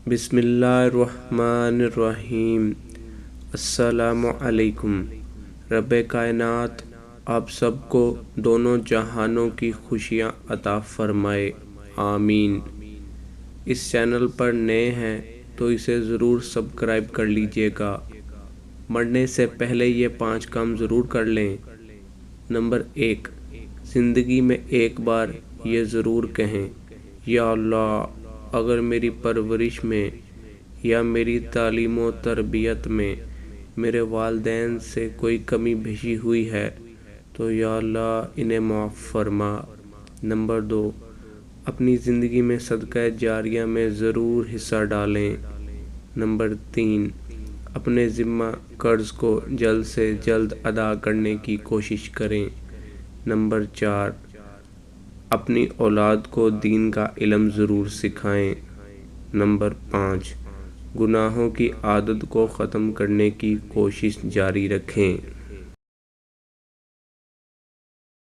बिस्मिल्लाहिर्रहमानिर्रहीम। अस्सलामु अलैकुम। रब कायनात आप सबको दोनों जहानों की खुशियाँ अता फरमाए, आमीन। इस चैनल पर नए हैं तो इसे ज़रूर सब्सक्राइब कर लीजिएगा। मरने से पहले ये 5 काम ज़रूर कर लें। नंबर 1, ज़िंदगी में एक बार ये ज़रूर कहें, या अल्लाह, अगर मेरी परवरिश में या मेरी तालीम व तरबियत में मेरे वालिदैन से कोई कमी पेशी हुई है तो या अल्लाह इन्हें माफ़ फरमा। नंबर 2, अपनी ज़िंदगी में सदका जारिया में ज़रूर हिस्सा डालें। नंबर 3, अपने ज़िम्मा कर्ज़ को जल्द से जल्द अदा करने की कोशिश करें। नंबर 4, अपनी औलाद को दीन का इल्म ज़रूर सिखाएं। नंबर 5, गुनाहों की आदत को ख़त्म करने की कोशिश जारी रखें।